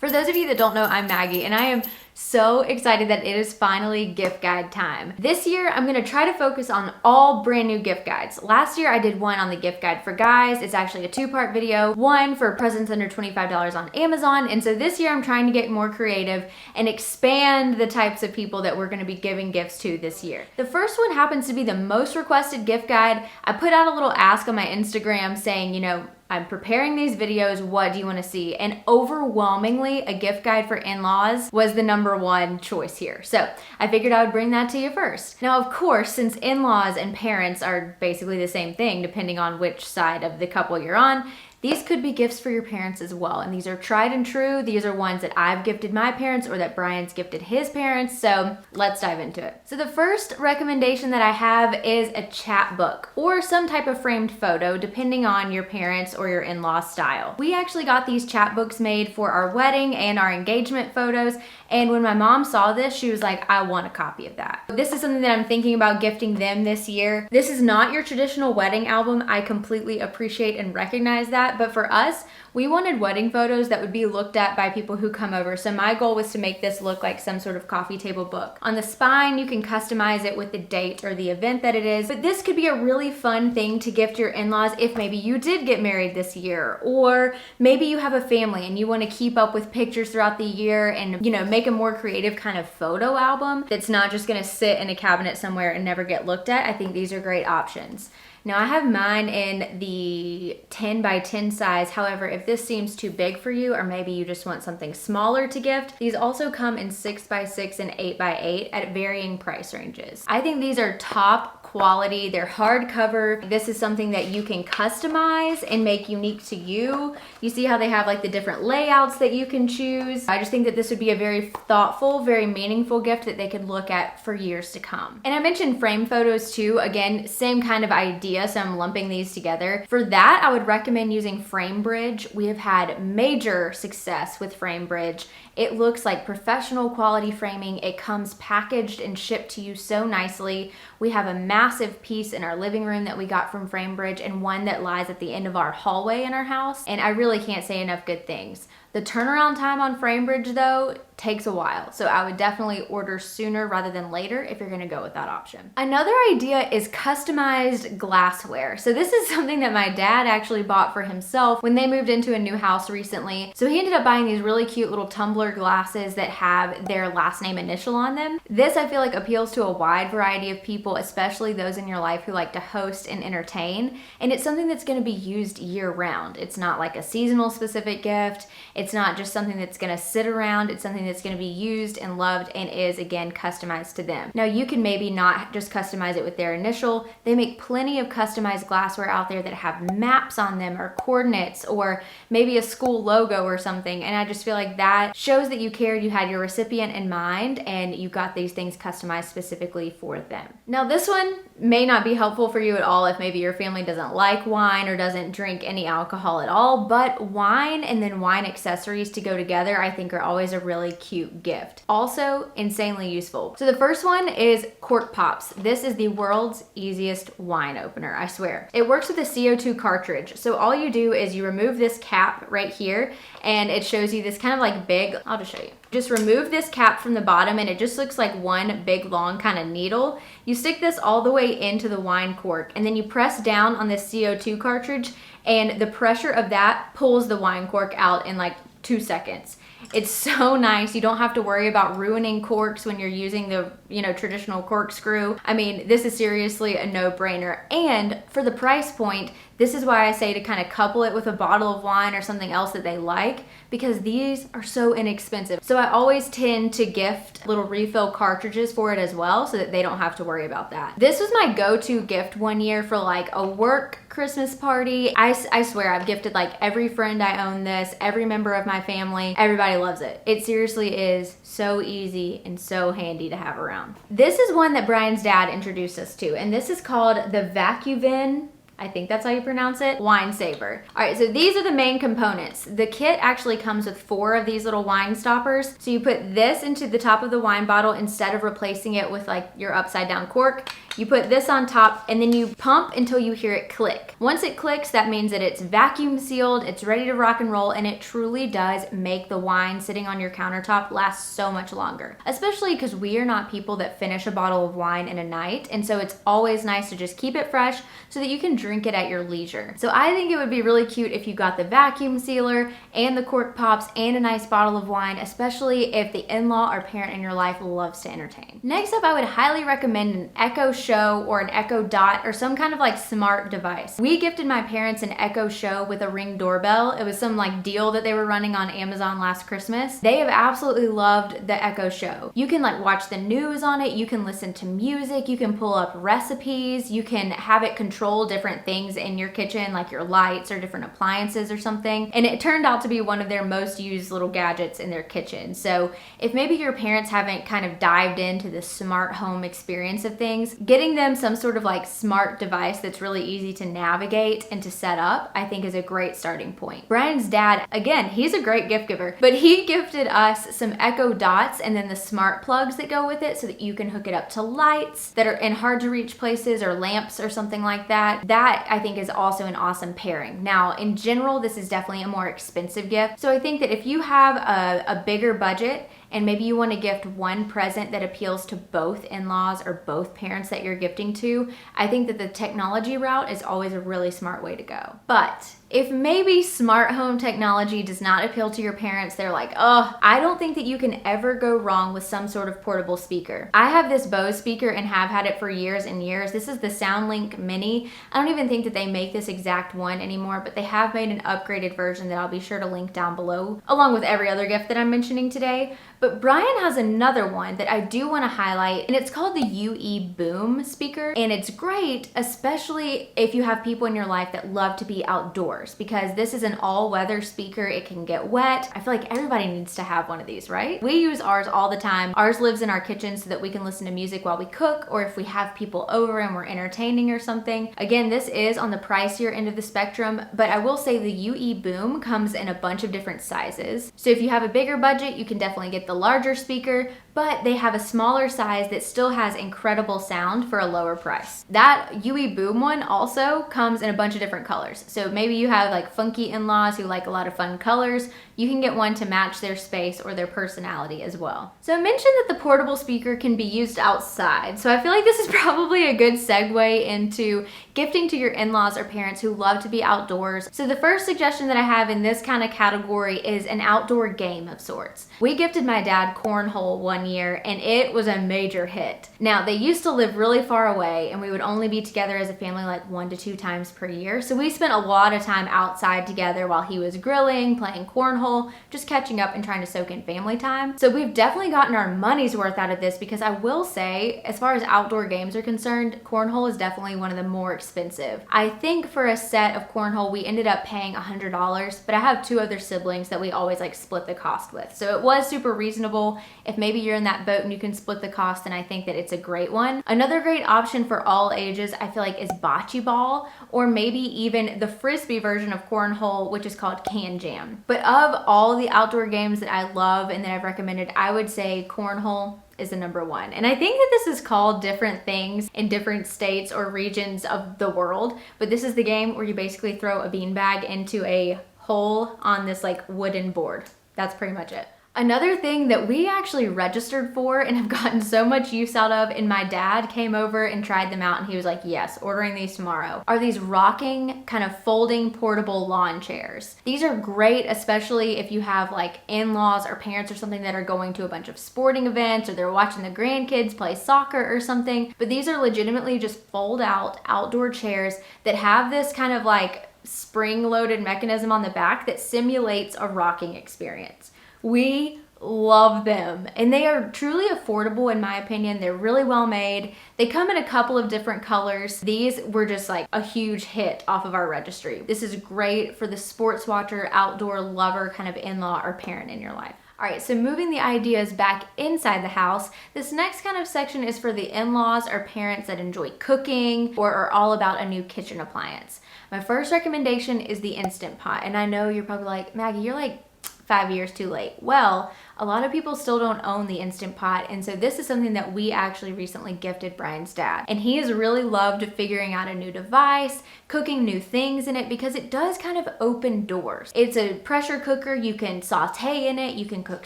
For those of you that don't know, I'm Maggie, and I am so excited that it is finally gift guide time. This year, I'm gonna try to focus on all brand new gift guides. Last year, I did one on the gift guide for guys. It's actually a two-part video, one for presents under $25 on Amazon. And so this year, I'm trying to get more creative and expand the types of people that we're gonna be giving gifts to this year. The first one happens to be the most requested gift guide. I put out a little ask on my Instagram saying, you know, I'm preparing these videos, what do you want to see? And overwhelmingly, a gift guide for in-laws was the #1 choice here. So I figured I would bring that to you first. Now, of course, since in-laws and parents are basically the same thing, depending on which side of the couple you're on, these could be gifts for your parents as well. And these are tried and true. These are ones that I've gifted my parents or that Brian's gifted his parents. So let's dive into it. So the first recommendation that I have is a chapbook or some type of framed photo, depending on your parents or your in-law style. We actually got these chapbooks made for our wedding and our engagement photos. And when my mom saw this, she was like, I want a copy of that. This is something that I'm thinking about gifting them this year. This is not your traditional wedding album. I completely appreciate and recognize that. But for us, we wanted wedding photos that would be looked at by people who come over. So my goal was to make this look like some sort of coffee table book. On the spine, you can customize it with the date or the event that it is. But this could be a really fun thing to gift your in-laws if maybe you did get married this year, or maybe you have a family and you want to keep up with pictures throughout the year and, you know, make a more creative kind of photo album that's not just going to sit in a cabinet somewhere and never get looked at. I think these are great options. Now I have mine in the 10 by 10 size. However, if this seems too big for you, or maybe you just want something smaller to gift, these also come in 6 by 6 and 8 by 8 at varying price ranges. I think these are top quality. They're hardcover. This is something that you can customize and make unique to you. You see how they have like the different layouts that you can choose. I just think that this would be a very thoughtful, very meaningful gift that they could look at for years to come. And I mentioned frame photos too. Again, same kind of idea, so I'm lumping these together. For that, I would recommend using Framebridge. We have had major success with Framebridge. It looks like professional quality framing. It comes packaged and shipped to you so nicely. We have a massive piece in our living room that we got from Framebridge and one that lies at the end of our hallway in our house. And I really can't say enough good things. The turnaround time on Framebridge though takes a while, so I would definitely order sooner rather than later if you're gonna go with that option. Another idea is customized glassware. So this is something that my dad actually bought for himself when they moved into a new house recently. So he ended up buying these really cute little tumbler glasses that have their last name initial on them. This I feel like appeals to a wide variety of people, especially those in your life who like to host and entertain. And it's something that's gonna be used year round. It's not like a seasonal specific gift. It's not just something that's gonna sit around. It's something that's gonna be used and loved and is, again, customized to them. Now, you can maybe not just customize it with their initial. They make plenty of customized glassware out there that have maps on them or coordinates or maybe a school logo or something. And I just feel like that shows that you cared, you had your recipient in mind, and you got these things customized specifically for them. Now, this one may not be helpful for you at all if maybe your family doesn't like wine or doesn't drink any alcohol at all, but wine and then wine accessories to go together I think are always a really cute gift. Also insanely useful. So the first one is cork pops. This is the world's easiest wine opener, I swear. It works with a CO2 cartridge. So all you do is you remove this cap right here and it shows you this kind of like big, I'll just show you. Just remove this cap from the bottom and it just looks like one big long kind of needle. You stick this all the way into the wine cork and then you press down on this CO2 cartridge and the pressure of that pulls the wine cork out in like 2 seconds. It's so nice. You don't have to worry about ruining corks when you're using the, traditional corkscrew. I mean, this is seriously a no-brainer. And for the price point, this is why I say to kind of couple it with a bottle of wine or something else that they like, because these are so inexpensive. So I always tend to gift little refill cartridges for it as well so that they don't have to worry about that. This was my go-to gift one year for like a work Christmas party. I swear I've gifted like every friend I own this, every member of my family, everybody loves it. It seriously is so easy and so handy to have around. This is one that Brian's dad introduced us to, and this is called the VacuVin I think that's how you pronounce it, wine saver. All right, so these are the main components. The kit actually comes with 4 of these little wine stoppers. So you put this into the top of the wine bottle instead of replacing it with like your upside down cork. You put this on top and then you pump until you hear it click. Once it clicks, that means that it's vacuum sealed, it's ready to rock and roll, and it truly does make the wine sitting on your countertop last so much longer. Especially because we are not people that finish a bottle of wine in a night, and so it's always nice to just keep it fresh so that you can drink it at your leisure. So I think it would be really cute if you got the vacuum sealer and the cork pops and a nice bottle of wine, especially if the in-law or parent in your life loves to entertain. Next up, I would highly recommend an Echo Show or an Echo Dot or some kind of like smart device. We gifted my parents an Echo Show with a Ring doorbell. It was some like deal that they were running on Amazon last Christmas. They have absolutely loved the Echo Show. You can like watch the news on it, you can listen to music, you can pull up recipes, you can have it control different things in your kitchen like your lights or different appliances or something. And it turned out to be one of their most used little gadgets in their kitchen. So if maybe your parents haven't kind of dived into the smart home experience of things, getting them some sort of like smart device that's really easy to navigate and to set up, I think is a great starting point. Brian's dad, again, he's a great gift giver, but he gifted us some Echo Dots and then the smart plugs that go with it so that you can hook it up to lights that are in hard to reach places or lamps or something like that. That I think is also an awesome pairing. Now, in general, this is definitely a more expensive gift. So I think that if you have a bigger budget and maybe you want to gift one present that appeals to both in-laws or both parents that you're gifting to, I think that the technology route is always a really smart way to go. But if maybe smart home technology does not appeal to your parents, they're like, oh, I don't think that you can ever go wrong with some sort of portable speaker. I have this Bose speaker and have had it for years and years. This is the SoundLink Mini. I don't even think that they make this exact one anymore, but they have made an upgraded version that I'll be sure to link down below, along with every other gift that I'm mentioning today. But Brian has another one that I do want to highlight, and it's called the UE Boom speaker. And it's great, especially if you have people in your life that love to be outdoors, because this is an all-weather speaker. It can get wet. I feel like everybody needs to have one of these, right? We use ours all the time. Ours lives in our kitchen so that we can listen to music while we cook, or if we have people over and we're entertaining or something. Again, this is on the pricier end of the spectrum, but I will say the UE Boom comes in a bunch of different sizes. So if you have a bigger budget, you can definitely get the larger speaker, but they have a smaller size that still has incredible sound for a lower price. That UE Boom one also comes in a bunch of different colors. So maybe you have like funky in-laws who like a lot of fun colors. You can get one to match their space or their personality as well. So I mentioned that the portable speaker can be used outside. So I feel like this is probably a good segue into gifting to your in-laws or parents who love to be outdoors. So the first suggestion that I have in this kind of category is an outdoor game of sorts. We gifted my dad cornhole one year and it was a major hit. Now they used to live really far away and we would only be together as a family like 1 to 2 times per year. So we spent a lot of time outside together while he was grilling, playing cornhole, just catching up and trying to soak in family time. So we've definitely gotten our money's worth out of this, because I will say, as far as outdoor games are concerned, cornhole is definitely one of the more expensive. I think for a set of cornhole, we ended up paying $100, but I have 2 other siblings that we always like split the cost with. So it was super reasonable. If maybe you're in that boat and you can split the cost, then I think that it's a great one. Another great option for all ages, I feel like, is bocce ball, or maybe even the frisbee version of cornhole, which is called can jam. But of all the outdoor games that I love and that I've recommended, I would say cornhole is the number one. And I think that this is called different things in different states or regions of the world, but this is the game where you basically throw a beanbag into a hole on this like wooden board. That's pretty much it. Another thing that we actually registered for and have gotten so much use out of, and my dad came over and tried them out and he was like, yes, ordering these tomorrow, are these rocking kind of folding portable lawn chairs. These are great, especially if you have like in-laws or parents or something that are going to a bunch of sporting events, or they're watching the grandkids play soccer or something. But these are legitimately just fold out outdoor chairs that have this kind of like spring-loaded mechanism on the back that simulates a rocking experience. We love them, and they are truly affordable in my opinion. They're really well made. They come in a couple of different colors. These were just like a huge hit off of our registry. This is great for the sports watcher, outdoor lover kind of in-law or parent in your life. All right, so moving the ideas back inside the house, this next kind of section is for the in-laws or parents that enjoy cooking or are all about a new kitchen appliance. My first recommendation is the Instant Pot, and I know you're probably like, Maggie, you're like 5 years too late. Well, a lot of people still don't own the Instant Pot, and so this is something that we actually recently gifted Brian's dad. And he has really loved figuring out a new device, cooking new things in it, because it does kind of open doors. It's a pressure cooker. You can saute in it, you can cook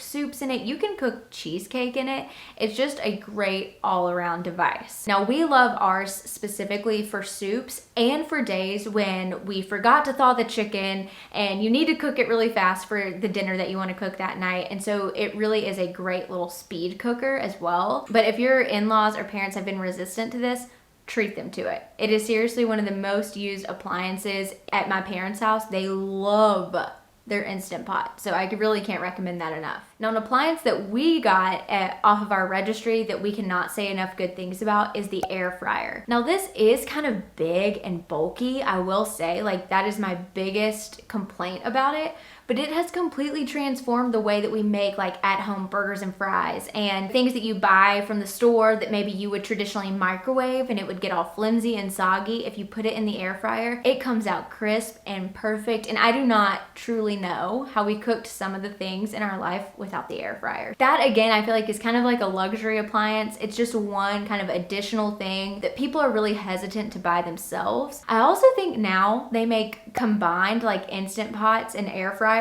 soups in it, you can cook cheesecake in it. It's just a great all-around device. Now, we love ours specifically for soups and for days when we forgot to thaw the chicken and you need to cook it really fast for the dinner that you want to cook that night. And so it really is a great little speed cooker as well. But if your in-laws or parents have been resistant to this, treat them to it. It is seriously one of the most used appliances at my parents' house. They love their Instant Pot. So I really can't recommend that enough. Now, an appliance that we got off of our registry that we cannot say enough good things about is the air fryer. Now, this is kind of big and bulky, I will say. Like, that is my biggest complaint about it. But it has completely transformed the way that we make like at-home burgers and fries and things that you buy from the store that maybe you would traditionally microwave and it would get all flimsy and soggy. If you put it in the air fryer, it comes out crisp and perfect. And I do not truly know how we cooked some of the things in our life without the air fryer. That, again, I feel like is kind of like a luxury appliance. It's just one kind of additional thing that people are really hesitant to buy themselves. I also think now they make combined like Instant Pots and air fryers.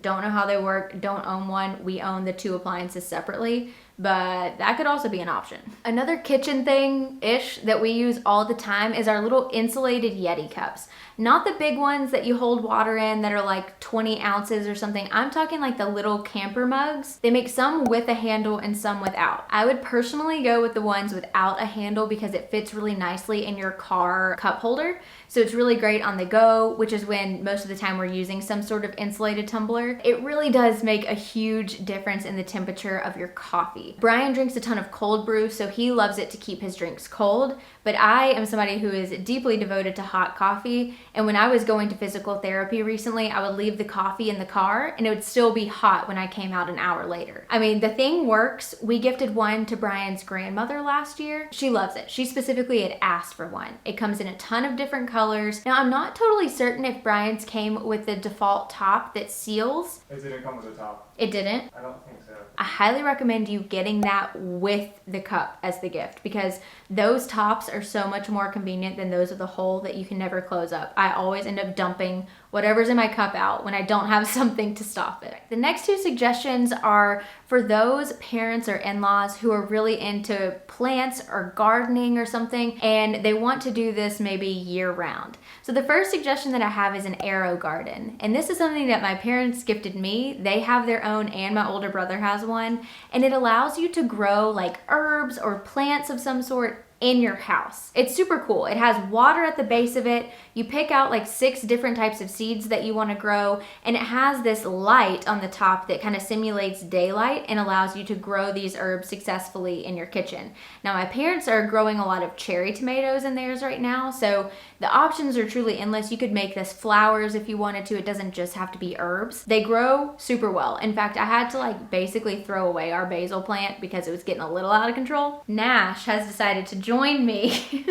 Don't know how they work, don't own one. We own the two appliances separately, but that could also be an option. Another kitchen thing-ish that we use all the time is our little insulated Yeti cups. Not the big ones that you hold water in that are like 20 ounces or something. I'm talking like the little camper mugs. They make some with a handle and some without. I would personally go with the ones without a handle because it fits really nicely in your car cup holder. So it's really great on the go, which is when most of the time we're using some sort of insulated tumbler. It really does make a huge difference in the temperature of your coffee. Brian drinks a ton of cold brew, so he loves it to keep his drinks cold, but I am somebody who is deeply devoted to hot coffee. And when I was going to physical therapy recently, I would leave the coffee in the car and it would still be hot when I came out an hour later. I mean, the thing works. We gifted one to Brian's grandmother last year. She loves it. She specifically had asked for one. It comes in a ton of different colors. Now, I'm not totally certain if Brian's came with the default top that seals. It didn't come with a top. It didn't? I don't think so. I highly recommend you getting that with the cup as the gift because those tops are so much more convenient than those with a hole that you can never close up. I always end up dumping whatever's in my cup out when I don't have something to stop it. The next two suggestions are for those parents or in-laws who are really into plants or gardening or something and they want to do this maybe year round. So the first suggestion that I have is an Aerogarden. And this is something that my parents gifted me. They have their own and my older brother has one. And it allows you to grow like herbs or plants of some sort in your house. It's super cool. It has water at the base of it. You pick out like 6 different types of seeds that you want to grow, and it has this light on the top that kind of simulates daylight and allows you to grow these herbs successfully in your kitchen. Now, my parents are growing a lot of cherry tomatoes in theirs right now, so the options are truly endless. You could make this flowers if you wanted to. It doesn't just have to be herbs. They grow super well. In fact, I had to like basically throw away our basil plant because it was getting a little out of control. Nash has decided to join me.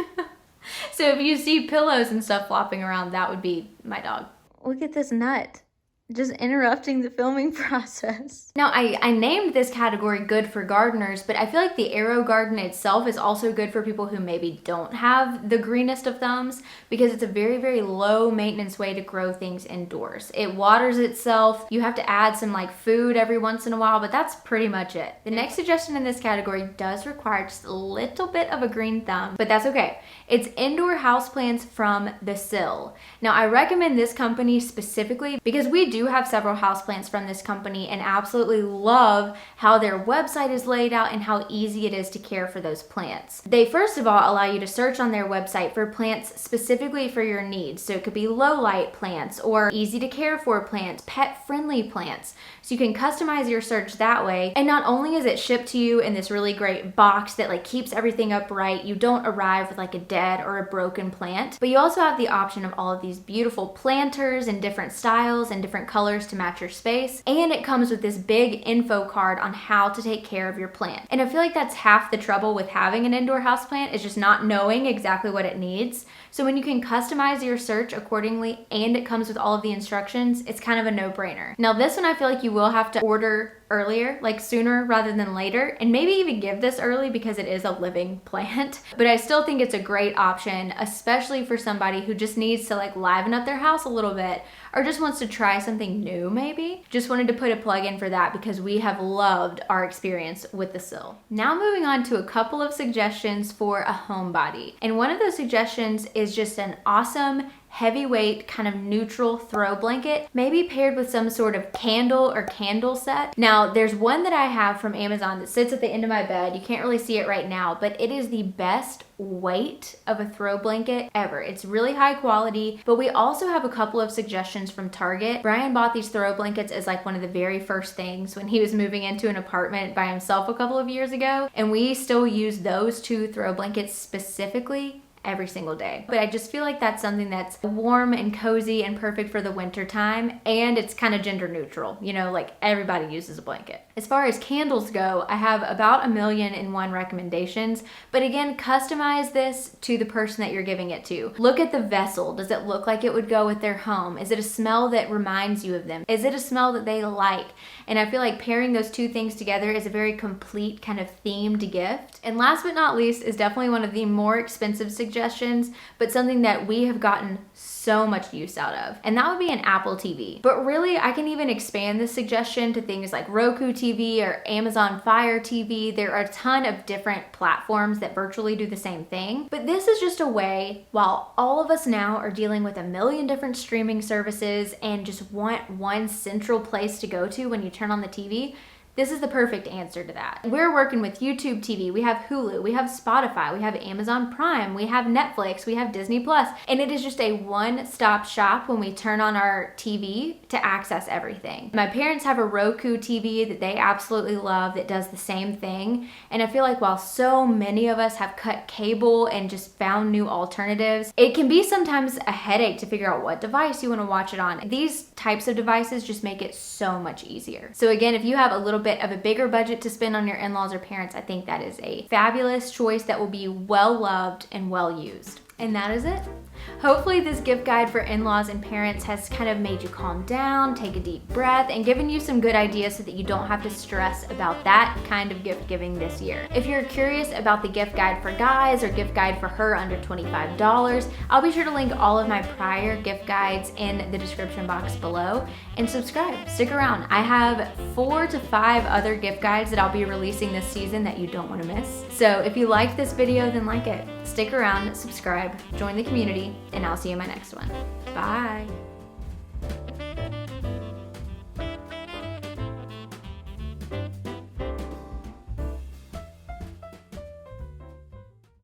So if you see pillows and stuff flopping around, that would be my dog. Look at this nut. Just interrupting the filming process. Now, I named this category good for gardeners, but I feel like the Aerogarden itself is also good for people who maybe don't have the greenest of thumbs because it's a very, very low maintenance way to grow things indoors. It waters itself. You have to add some like food every once in a while, but that's pretty much it. The next suggestion in this category does require just a little bit of a green thumb, but that's okay. It's indoor houseplants from the Sill. Now, I recommend this company specifically because we do have several houseplants from this company and absolutely love how their website is laid out and how easy it is to care for those plants. They first of all allow you to search on their website for plants specifically for your needs. So it could be low light plants or easy to care for plants, pet friendly plants. So you can customize your search that way. And not only is it shipped to you in this really great box that like keeps everything upright, you don't arrive with like a dead or a broken plant, but you also have the option of all of these beautiful planters in different styles and different different colors to match your space, and it comes with this big info card on how to take care of your plant. And I feel like that's half the trouble with having an indoor houseplant, is just not knowing exactly what it needs. So when you can customize your search accordingly and it comes with all of the instructions, it's kind of a no-brainer. Now this one I feel like you will have to order earlier, like sooner rather than later, and maybe even give this early because it is a living plant. But I still think it's a great option, especially for somebody who just needs to like liven up their house a little bit, or just wants to try something new maybe. Just wanted to put a plug in for that because we have loved our experience with the Sill. Now moving on to a couple of suggestions for a homebody. And one of those suggestions is just an awesome heavyweight kind of neutral throw blanket, maybe paired with some sort of candle or candle set. Now there's one that I have from Amazon that sits at the end of my bed. You can't really see it right now, but it is the best weight of a throw blanket ever. It's really high quality, but we also have a couple of suggestions from Target. Brian bought these throw blankets as like one of the very first things when he was moving into an apartment by himself a couple of years ago, and we still use those two throw blankets specifically every single day. But I just feel like that's something that's warm and cozy and perfect for the winter time, and it's kind of gender neutral, you know, like everybody uses a blanket. As far as candles go, I have about 1,000,001 recommendations, but again, customize this to the person that you're giving it to. Look at the vessel. Does it look like it would go with their home? Is it a smell that reminds you of them? Is it a smell that they like? And I feel like pairing those two things together is a very complete kind of themed gift. And last but not least is definitely one of the more expensive suggestions, but something that we have gotten so much use out of, and that would be an Apple TV. But really, I can even expand this suggestion to things like Roku TV or Amazon Fire TV. There are a ton of different platforms that virtually do the same thing, but this is just a way, while all of us now are dealing with 1,000,000 different streaming services and just want one central place to go to when you turn on the TV, this is the perfect answer to that. We're working with YouTube TV, we have Hulu, we have Spotify, we have Amazon Prime, we have Netflix, we have Disney Plus, and it is just a one-stop shop when we turn on our TV to access everything. My parents have a Roku TV that they absolutely love that does the same thing, and I feel like while so many of us have cut cable and just found new alternatives, it can be sometimes a headache to figure out what device you want to watch it on. These types of devices just make it so much easier. So again, if you have a little bit of a bigger budget to spend on your in-laws or parents, I think that is a fabulous choice that will be well loved and well used. And that is it. Hopefully this gift guide for in-laws and parents has kind of made you calm down, take a deep breath, and given you some good ideas so that you don't have to stress about that kind of gift giving this year. If you're curious about the gift guide for guys or gift guide for her under $25, I'll be sure to link all of my prior gift guides in the description box below, and subscribe. Stick around. I have 4 to 5 other gift guides that I'll be releasing this season that you don't want to miss. So if you like this video, then like it. Stick around, subscribe, join the community, and I'll see you in my next one. Bye.